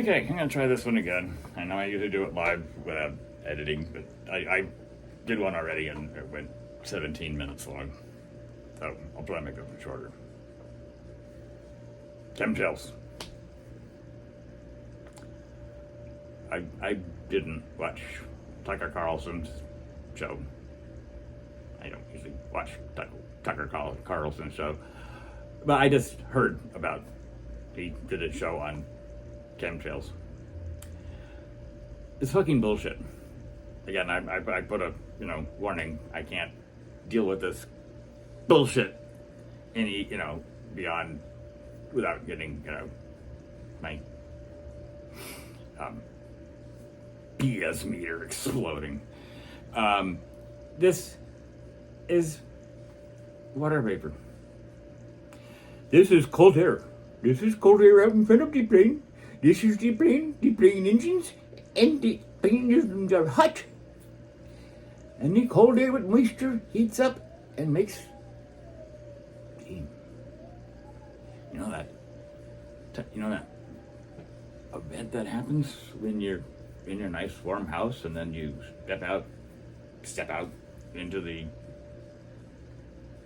Okay, I'm gonna try this one again. I know I usually do it live without editing, but I did one already and it went 17 minutes long. So I'll try to make it shorter. Chem-Trails. I didn't watch Tucker Carlson's show. I don't usually watch Tucker Carlson's show, but I just heard about he did a show on Chem-Trails. It's fucking bullshit. Again, I put a warning. I can't deal with this bullshit any beyond without getting my BS meter exploding. This is water vapor. This is cold air. This is cold air out in front of the plane. This is the plane engines, and the plane engines are hot. And the cold air with moisture heats up and makes steam. You know that event that happens when you're in your nice warm house and then you step out into the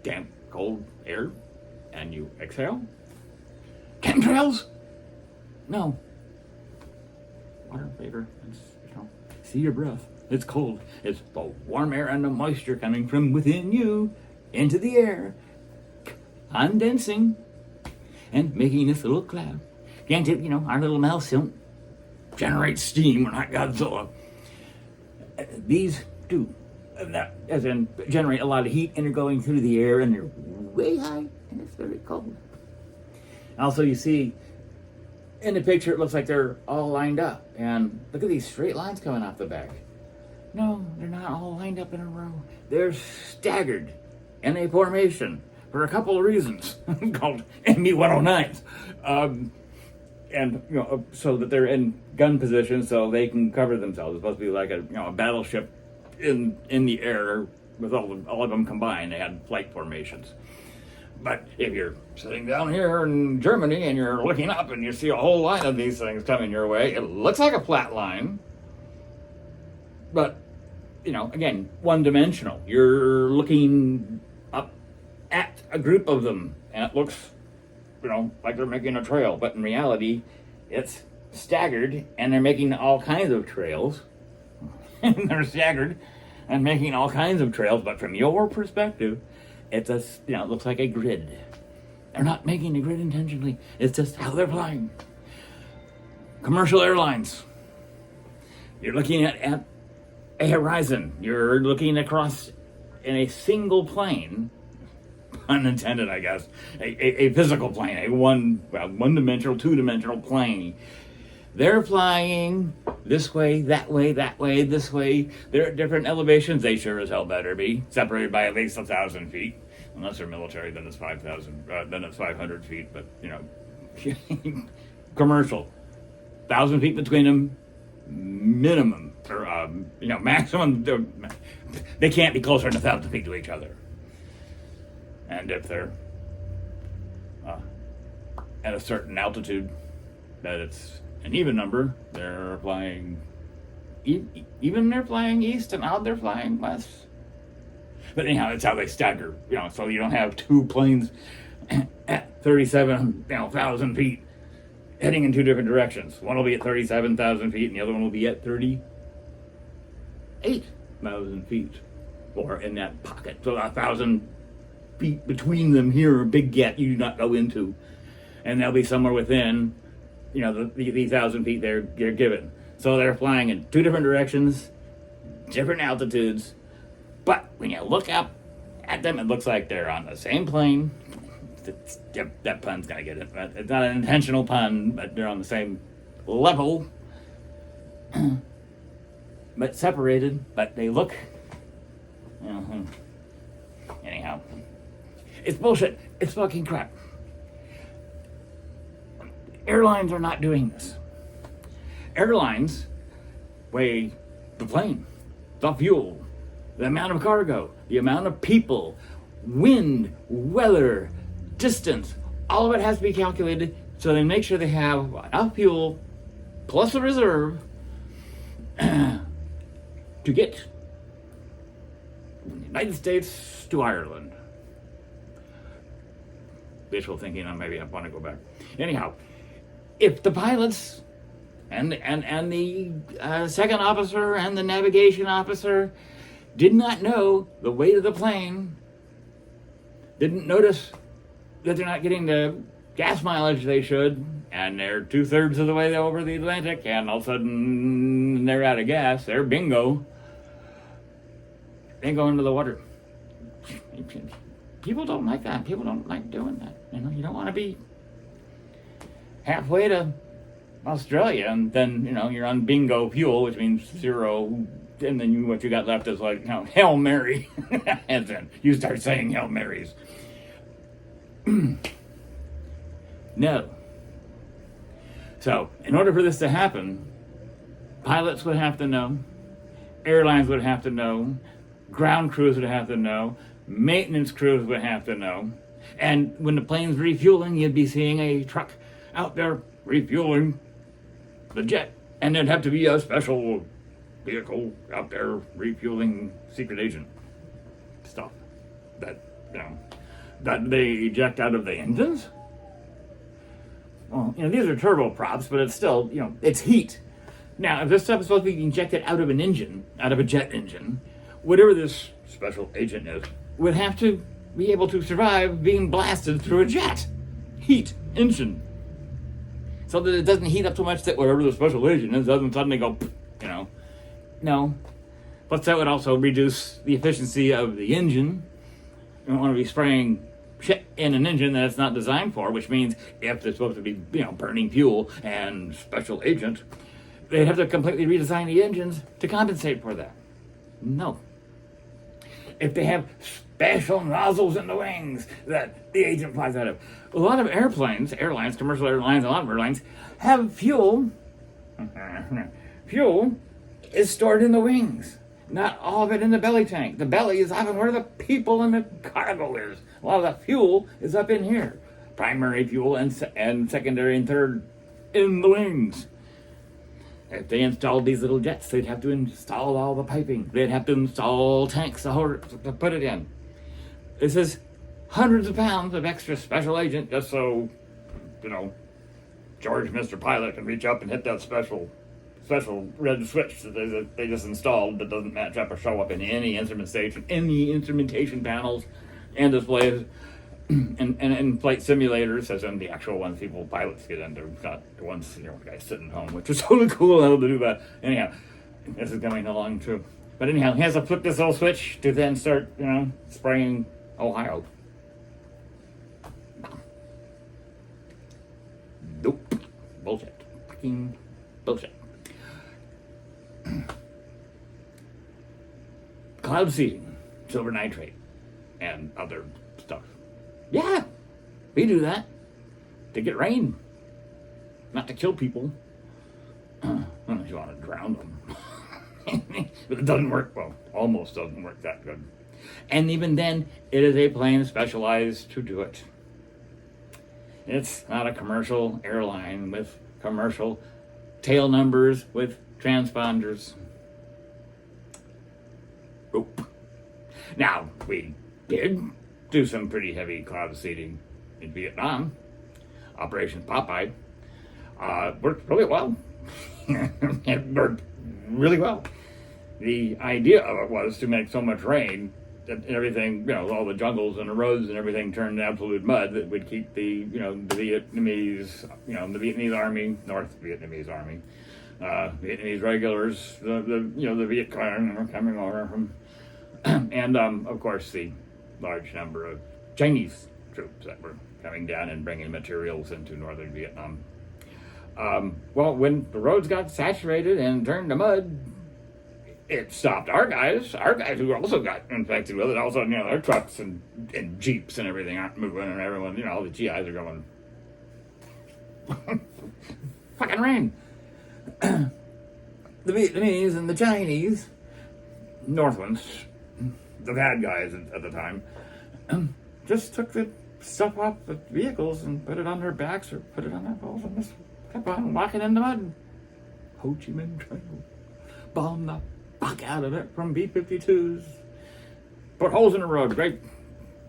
damp cold air and you exhale? Chemtrails? No. Water vapor. It's, see your breath. It's cold. It's the warm air and the moisture coming from within you into the air, condensing and making this little cloud. Can't it, our little mouse don't generate steam. We're not Godzilla. These do. That, as in, generate a lot of heat and they're going through the air and they're way high and it's very cold. Also, you see in the picture, it looks like they're all lined up. And look at these straight lines coming off the back. No, they're not all lined up in a row. They're staggered in a formation for a couple of reasons called MB-109s. And so that they're in gun position so they can cover themselves. It's supposed to be like a battleship in the air with all of them combined. They had flight formations. But if you're sitting down here in Germany and you're looking up and you see a whole line of these things coming your way, it looks like a flat line. But, again, one-dimensional. You're looking up at a group of them and it looks like they're making a trail, but in reality, it's staggered, and they're making all kinds of trails. And they're staggered and making all kinds of trails, but from your perspective, it's it looks like a grid. They're not making a grid intentionally. It's just how they're flying. Commercial airlines. You're looking at a horizon. You're looking across in a single plane. Unintended, I guess, a physical plane, a one-dimensional, two-dimensional plane. They're flying this way, that way, this way. They're at different elevations. They sure as hell better be separated by at least 1,000 feet. Unless they're military, then it's 5,000. Then it's 500 feet. But commercial, 1,000 feet between them, minimum, or maximum. They can't be closer than 1,000 feet to each other. And if they're at a certain altitude, that it's an even number, they're flying, even they're flying east and out they're flying west. But anyhow, that's how they stagger, so you don't have two planes at 37,000 feet heading in two different directions. One will be at 37,000 feet and the other one will be at 38,000 feet. Or in that pocket, so 1,000 feet between them here, a big gap you do not go into, and they'll be somewhere within, the 1,000 feet they're given. So they're flying in two different directions, different altitudes, but when you look up at them, it looks like they're on the same plane. That pun's gonna get it. It's not an intentional pun, but they're on the same level, but separated. But they look. Anyhow. It's bullshit. It's fucking crap. Airlines are not doing this. Airlines weigh the plane, the fuel, the amount of cargo, the amount of people, wind, weather, distance. All of it has to be calculated so they make sure they have enough fuel plus a reserve to get from the United States to Ireland. Visual thinking on maybe I want to go back. Anyhow, if the pilots and the second officer and the navigation officer did not know the weight of the plane, didn't notice that they're not getting the gas mileage they should, and they're 2/3 of the way over the Atlantic, and all of a sudden they're out of gas, they're bingo, they go into the water. People don't like that. People don't like doing that. You don't want to be halfway to Australia and then, you're on bingo fuel, which means zero, and then what you got left is like, Hail Mary. And then you start saying Hail Marys. No. So, in order for this to happen, pilots would have to know, airlines would have to know, ground crews would have to know, maintenance crews would have to know, and when the plane's refueling, you'd be seeing a truck out there refueling the jet, and there'd have to be a special vehicle out there refueling secret agent stuff that they eject out of the engines. Well, these are turboprops, but it's still, it's heat. Now, if this stuff is supposed to be injected out of an engine, out of a jet engine, whatever this special agent is, would have to be able to survive being blasted through a jet heat engine, so that it doesn't heat up too much that whatever the special agent is doesn't suddenly go, No. Plus, that would also reduce the efficiency of the engine. You don't want to be spraying shit in an engine that it's not designed for, which means if they're supposed to be, burning fuel and special agent, they'd have to completely redesign the engines to compensate for that. No. If they have special nozzles in the wings that the agent flies out of. A lot of airlines, commercial airlines, a lot of airlines have fuel. Fuel is stored in the wings, not all of it in the belly tank. The belly is often where the people and the cargo is. A lot of the fuel is up in here. Primary fuel and secondary and third in the wings. If they installed these little jets, they'd have to install all the piping. They'd have to install tanks to put it in. This is hundreds of pounds of extra special agent just so, George, Mr. Pilot, can reach up and hit that special red switch that they just installed that doesn't match up or show up in any instrumentation panels and displays and flight simulators, as in the actual ones pilots get into, not the ones, the guys sitting home, which is totally cool how to do that. Anyhow, this is coming along too. But anyhow, he has to flip this little switch to then start, spraying Ohio. Nope. Bullshit. Fucking bullshit. Cloud seeding, silver nitrate, and other stuff. Yeah, we do that to get rain, not to kill people. Unless you want to drown them. But it doesn't work, almost doesn't work that good. And even then, it is a plane specialized to do it. It's not a commercial airline with commercial tail numbers with transponders. Nope. Now, we did do some pretty heavy cloud seeding in Vietnam. Operation Popeye worked really well. It worked really well. The idea of it was to make so much rain that everything, all the jungles and the roads and everything turned to absolute mud that would keep the Vietnamese, the Vietnamese army, North Vietnamese army, Vietnamese regulars, the Viet Cong coming over from, and of course the large number of Chinese troops that were coming down and bringing materials into northern Vietnam. Well, when the roads got saturated and turned to mud, it stopped our guys who also got infected with it. Also, their trucks and jeeps and everything aren't moving, and everyone, all the GIs are going, fucking rain. The Vietnamese and the Chinese, Northlands, the bad guys at the time, just took the stuff off the vehicles and put it on their backs or put it on their poles and just kept on walking in the mud. Ho Chi Minh Trail. Bomb the fuck out of it from B-52s. Put holes in the road. Great.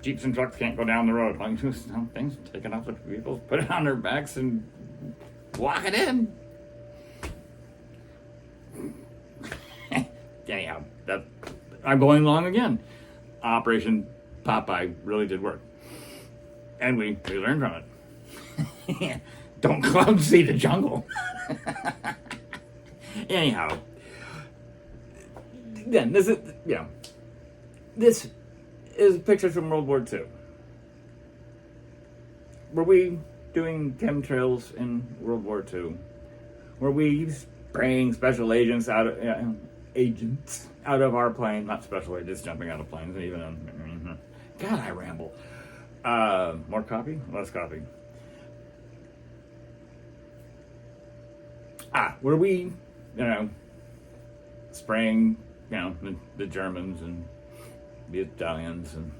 Jeeps and trucks can't go down the road. Like, things taken off the vehicles, put it on their backs and walk it in. Anyhow, I'm going along again. Operation Popeye really did work. And we learned from it. Don't cloud see the jungle. Anyhow, then this is pictures from World War II. Were we doing chemtrails in World War II? Were we spraying special agents out of our plane? Not special agents jumping out of planes, even on. God, I ramble. More copy? Less copy. Were we, spraying, the Germans and the Italians and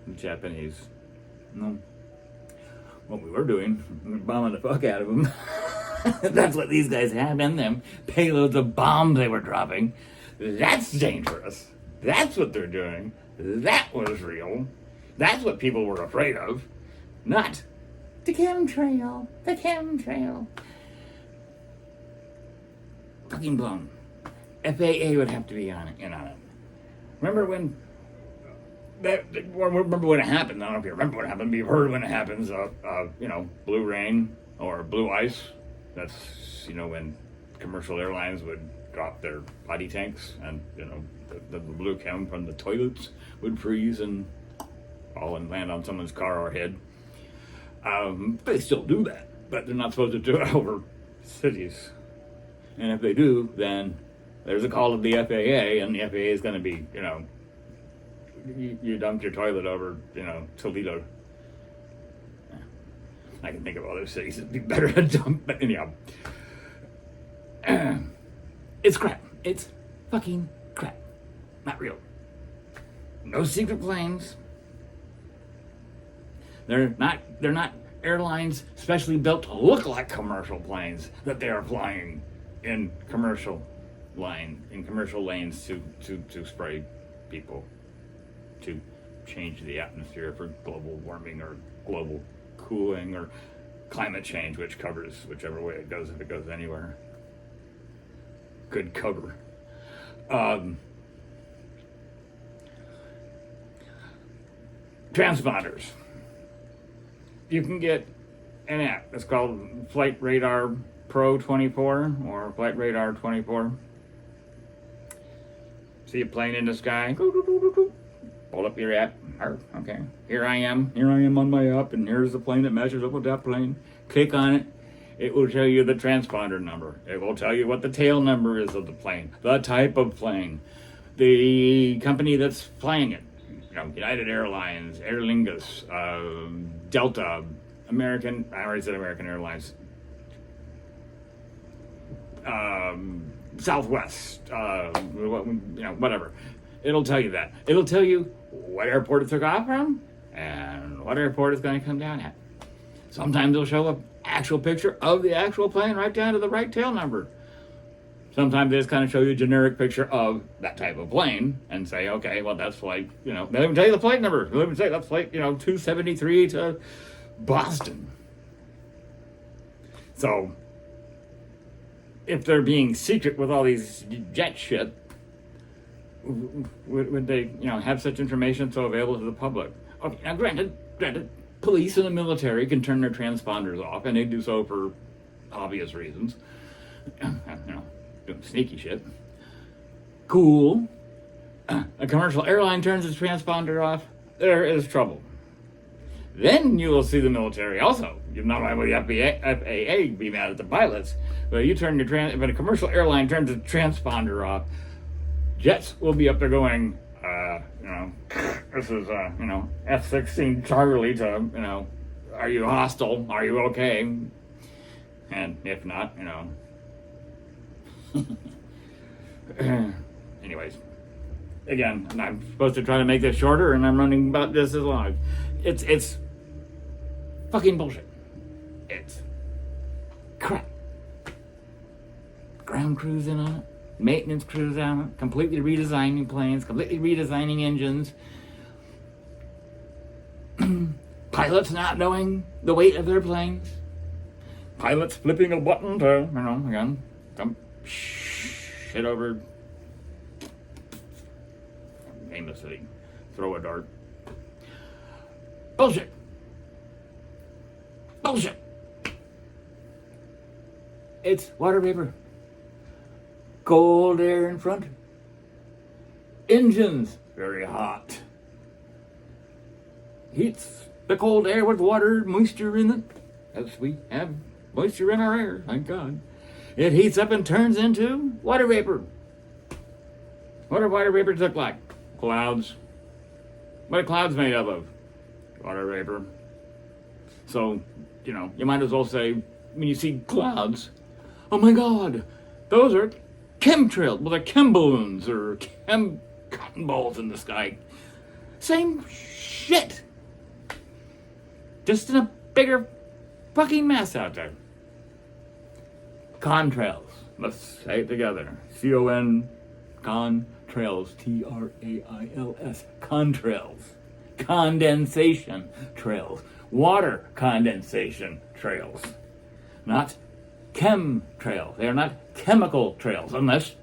the Japanese? No. What we were doing, we were bombing the fuck out of them. That's what these guys had in them. Payloads of bombs they were dropping. That's dangerous. That's what they're doing. That was real. That's what people were afraid of. Not the chemtrail. The chemtrail. Fucking blown. FAA would have to be in on it. Remember when it happened? I don't know if you remember what happened, but you've heard when it happens, blue rain or blue ice. That's, when commercial airlines would drop their potty tanks and, the blue chem from the toilets would freeze and fall and land on someone's car or head. They still do that, but they're not supposed to do it over cities. And if they do, then there's a call to the FAA, and the FAA is going to be, you dumped your toilet over, Toledo. I can think of other cities that'd be better to dump, but anyhow. It's crap. It's fucking crap. Not real. No secret planes. They're not airlines specially built to look like commercial planes that they are flying in commercial lanes to spray people, to change the atmosphere for global warming or global cooling or climate change, which covers whichever way it goes, if it goes anywhere. Good cover. Transponders. You can get an app. It's called Flight Radar Pro 24 or Flight Radar 24. See a plane in the sky? Pull up your app. Okay. Here I am on my app, and here's the plane that matches up with that plane. Click on it. It will tell you the transponder number. It will tell you what the tail number is of the plane, the type of plane, the company that's flying it. United Airlines, Aer Lingus, Delta, American. I already said American Airlines. Southwest. Whatever. It'll tell you that. It'll tell you what airport it took off from and what airport it's going to come down at. Sometimes it'll show an actual picture of the actual plane right down to the right tail number. Sometimes they just kind of show you a generic picture of that type of plane and say, okay, well, that's flight, they don't even tell you the flight number. They don't even say that's flight, 273 to Boston. So, if they're being secret with all these jet shit, would they, have such information so available to the public? Okay, now granted, police and the military can turn their transponders off, and they do so for obvious reasons. Doing sneaky shit. Cool. A commercial airline turns its transponder off, there is trouble. Then you will see the military also. Not only will the FAA be mad at the pilots, but if a commercial airline turns its transponder off, jets will be up there going, this is, F-16 Charlie to, are you hostile? Are you okay? And if not, anyways, again, I'm supposed to try to make this shorter, and I'm running about this as long. It's fucking bullshit. It's crap. ground crews in on it, maintenance crews on it, completely redesigning planes, completely redesigning engines. Pilots not knowing the weight of their planes. Pilots flipping a button to, again, dump shit over. Name the city. Throw a dart. Bullshit. Bullshit. It's water vapor. Cold air in front. Engines very hot. Heats the cold air with water, moisture in it. As we have moisture in our air, thank God. It heats up and turns into water vapor. What do water vapors look like? Clouds. What are clouds made up of? Water vapor. So, you might as well say, when you see clouds, oh my God, those are chemtrails. Well, they're chem balloons or chem cotton balls in the sky. Same shit. Just in a bigger fucking mess out there. Contrails. Let's say it together. C-O-N, contrails. T-R-A-I-L-S. Contrails. Condensation trails. Water condensation trails. Not chemtrails. They are not chemical trails. Unless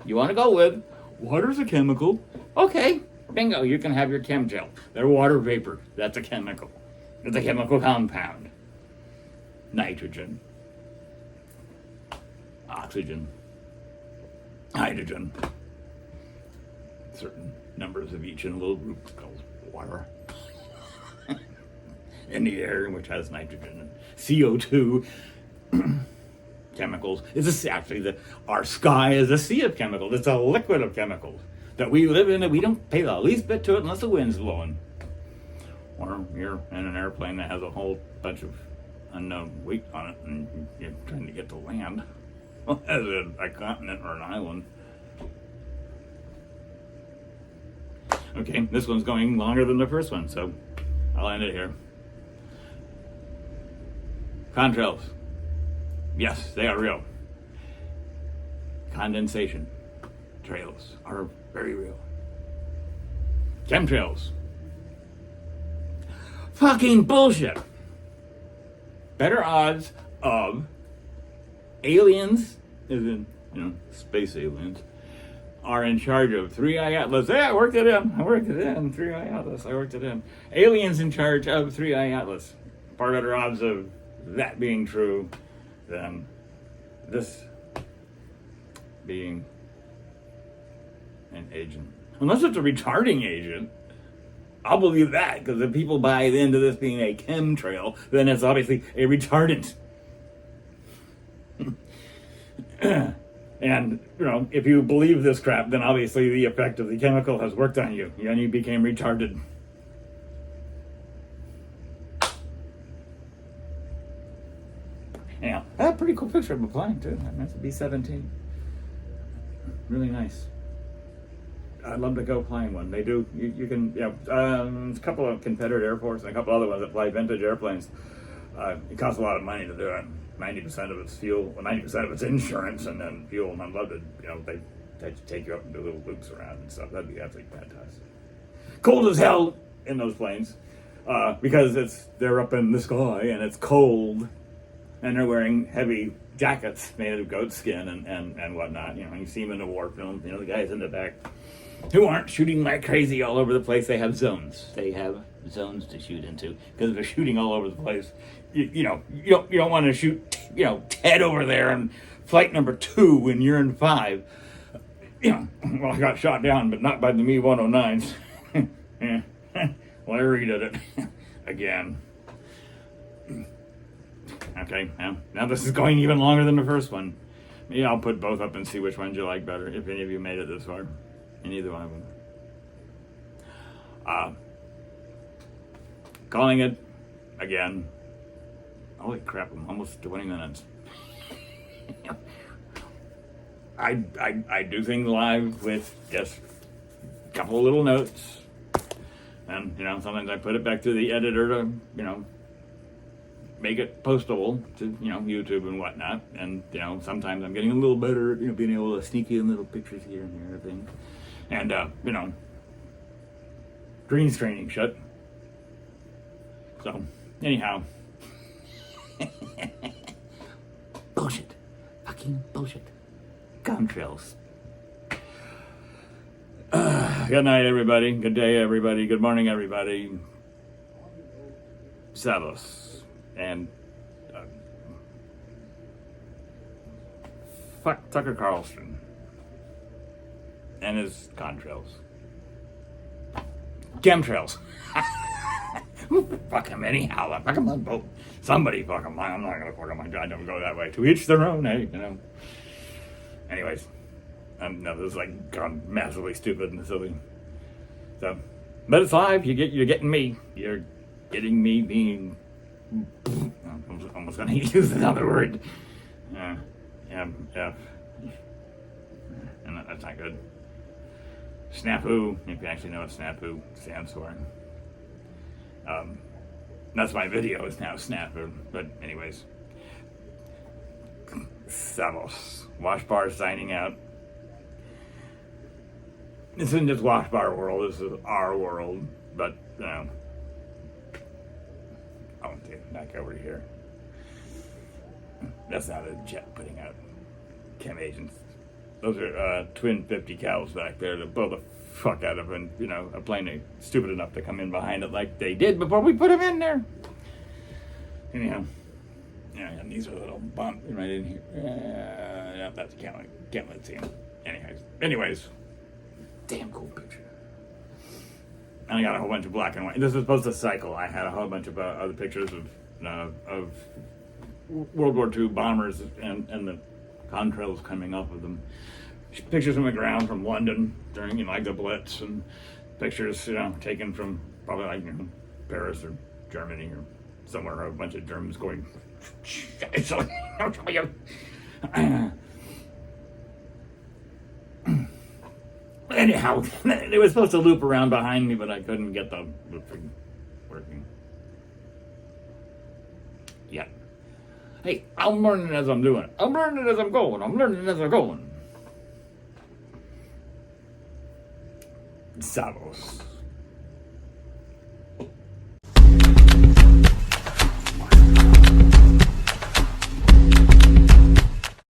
you want to go with water's a chemical. Okay, bingo, you can have your chemtrail. They're water vapor. That's a chemical. It's a chemical compound. Nitrogen. Oxygen. Hydrogen. Certain numbers of each in a little group called water. In the air, which has nitrogen and CO2 chemicals. Our sky is a sea of chemicals. It's a liquid of chemicals that we live in, and we don't pay the least bit to it unless the wind's blowing. Or you're in an airplane that has a whole bunch of unknown weight on it, and you're trying to get to land as a continent or an island. Okay, this one's going longer than the first one, so I'll end it here. Contrails. Yes, they are real. Condensation trails are very real. Chemtrails. Fucking bullshit. Better odds of aliens, as in, space aliens, are in charge of 3i Atlas. Yeah, I worked it in. 3i Atlas. I worked it in. Aliens in charge of 3i Atlas. Far better odds of that being true than this being an agent. Unless it's a retarding agent. I'll believe that, because if people buy into this being a chemtrail, then it's obviously a retardant. And, if you believe this crap, then obviously the effect of the chemical has worked on you, and you became retarded. Yeah, that's a pretty cool picture of a plane, too. That's a B-17. Really nice. I'd love to go flying one. They do. You can. There's a couple of Confederate Air Force and a couple other ones that fly vintage airplanes. It costs a lot of money to do it. 90% of it's fuel, 90% of it's insurance, and then fuel and unloaded. They take you up and do little loops around and stuff. That'd be absolutely fantastic. Cold as hell in those planes because they're up in the sky and it's cold, and they're wearing heavy jackets made of goat skin and whatnot. You see them in the war film. The guys in the back who aren't shooting like crazy all over the place. They have zones. They have zones to shoot into, because if they're shooting all over the place, you don't want to shoot Ted over there in flight number 2 when you're in 5. Well, I got shot down, but not by the Me-109s. Larry did it again. Okay, now this is going even longer than the first one. Maybe I'll put both up and see which ones you like better, if any of you made it this far. In either one of them. Calling it again. Holy crap, I'm almost 20 minutes. I do things live with just a couple of little notes. And, sometimes I put it back to the editor to, make it postable to, YouTube and whatnot. And, sometimes I'm getting a little better at, being able to sneak in little pictures here and there and things. And, green screening shit. So, anyhow. Bullshit. Fucking bullshit. Chemtrails. Good night, everybody. Good day, everybody. Good morning, everybody. Savos. And fuck Tucker Carlson and his contrails. Chemtrails. Fuck him anyhow. Fuck him on both. Somebody fuck him. I'm not gonna fuck him. I don't go that way. To each their own, hey, Anyways, no, this is like gone massively stupid and silly. So, but it's live. You're getting me. You're getting me being. I'm almost gonna use another word. Yeah. And that's not good. Snafu, if you actually know what snafu stands for. That's my video is now snafu. But anyways. Savos. Wash Bar signing out. This isn't just Wash Bar world, this is our world. But, I won't take it back over here. That's not a jet putting out chem agents. Those are twin 50 cals back there to blow the fuck out of a plane stupid enough to come in behind it like they did before we put them in there. Anyhow, yeah, and these are little bumps right in here. Yeah, that's can't let see them. Anyways, damn cool picture. And I got a whole bunch of black and white. This is supposed to cycle. I had a whole bunch of other pictures of World War II bombers and the contrails coming off of them. Pictures from the ground from London during the Blitz, and pictures taken from probably Paris or Germany or somewhere. A bunch of Germans going. Anyhow, they were supposed to loop around behind me, but I couldn't get the thing working. Yeah. Hey, I'm learning as I'm doing it. I'm learning as I'm going. Savos.